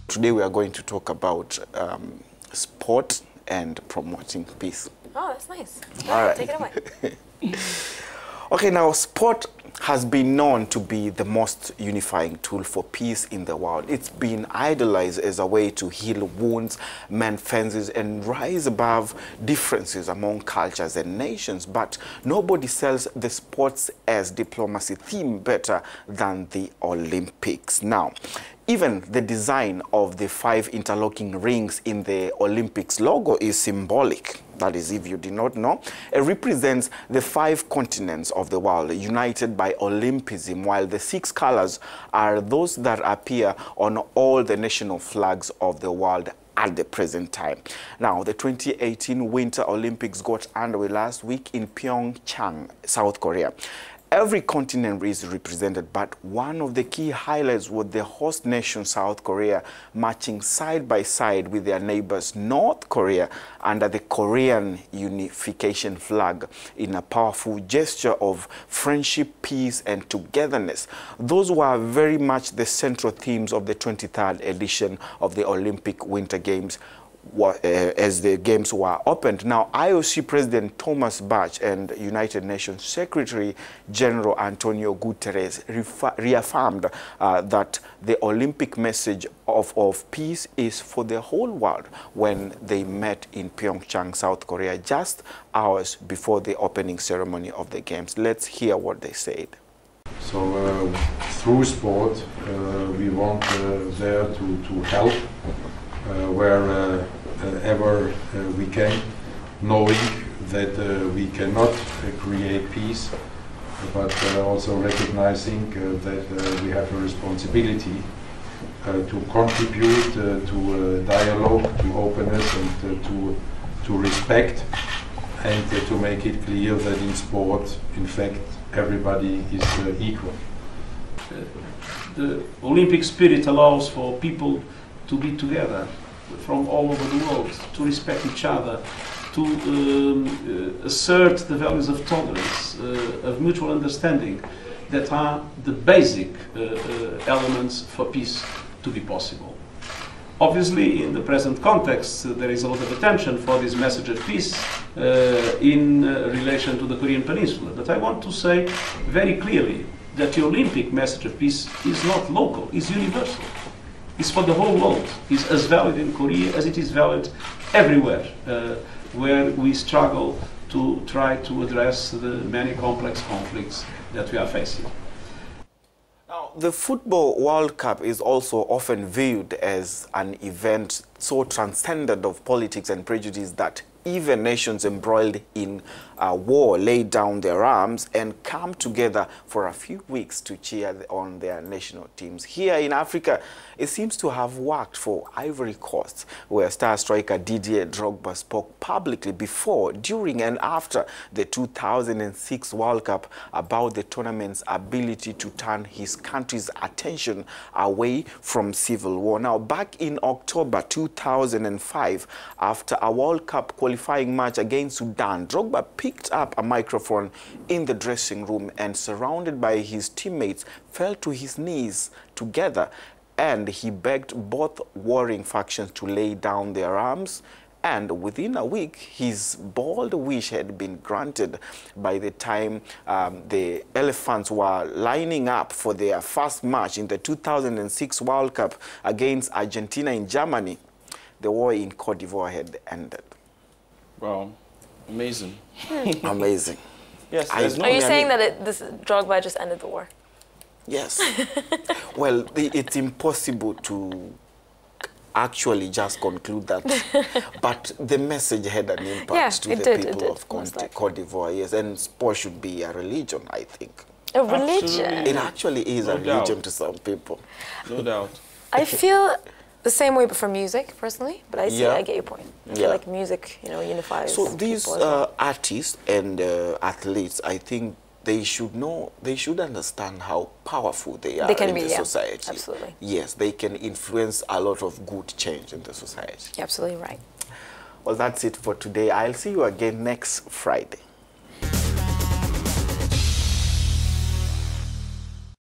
Today we are going to talk about sport and promoting peace. Oh, that's nice. All right. Take it away. Okay, now sport has been known to be the most unifying tool for peace in the world. It's been idolized as a way to heal wounds, mend fences, and rise above differences among cultures and nations. But nobody sells the sports as diplomacy theme better than the Olympics. Now, even the design of the 5 interlocking rings in the Olympics logo is symbolic. That is, if you did not know, it represents the 5 continents of the world united by Olympism, while the 6 colors are those that appear on all the national flags of the world at the present time. Now, the 2018 Winter Olympics got underway last week in Pyeongchang, South Korea. Every continent is represented, but one of the key highlights was the host nation, South Korea, marching side by side with their neighbors, North Korea, under the Korean unification flag in a powerful gesture of friendship, peace, and togetherness. Those were very much the central themes of the 23rd edition of the Olympic Winter Games, as the games were opened. Now, IOC President Thomas Bach and United Nations Secretary General Antonio Guterres reaffirmed that the Olympic message of peace is for the whole world when they met in Pyeongchang, South Korea, just hours before the opening ceremony of the games. Let's hear what they said. So through sport, we want there to help wherever we can, knowing that we cannot create peace, but also recognizing that we have a responsibility to contribute to dialogue, to openness, and to respect, and to make it clear that in sport, in fact, everybody is equal. The Olympic spirit allows for people to be together from all over the world, to respect each other, to assert the values of tolerance, of mutual understanding, that are the basic elements for peace to be possible. Obviously, in the present context, there is a lot of attention for this message of peace in relation to the Korean Peninsula. But I want to say very clearly that the Olympic message of peace is not local, it's universal. It's for the whole world. It's as valid in Korea as it is valid everywhere where we struggle to try to address the many complex conflicts that we are facing. Now, the Football World Cup is also often viewed as an event so transcendent of politics and prejudice that even nations embroiled in war lay down their arms and come together for a few weeks to cheer on their national teams. Here in Africa, it seems to have worked for Ivory Coast, where star striker Didier Drogba spoke publicly before, during, and after the 2006 World Cup about the tournament's ability to turn his country's attention away from civil war. Now, back in October 2005, after a World Cup qualifying match against Sudan, Drogba picked up a microphone in the dressing room and, surrounded by his teammates, fell to his knees together, and he begged both warring factions to lay down their arms. And within a week, his bold wish had been granted. By the time the Elephants were lining up for their first match in the 2006 World Cup against Argentina in Germany, the war in Cote d'Ivoire had ended. Wow, amazing. Amazing. Yes. Are you saying that this Drogba just ended the war? Yes. Well, it's impossible to actually just conclude that, but the message had an impact to the people of Cote d'Ivoire. Yes, and sport should be a religion, I think. A religion? Absolutely. It actually is a religion to some people. No doubt. I feel the same way, but for music, personally. But I see, I get your point. I feel like music, you know, unifies. So these artists and athletes, I think they should know, they should understand how powerful they are in the society. Absolutely. Yes, they can influence a lot of good change in the society. You're absolutely right. Well, that's it for today. I'll see you again next Friday.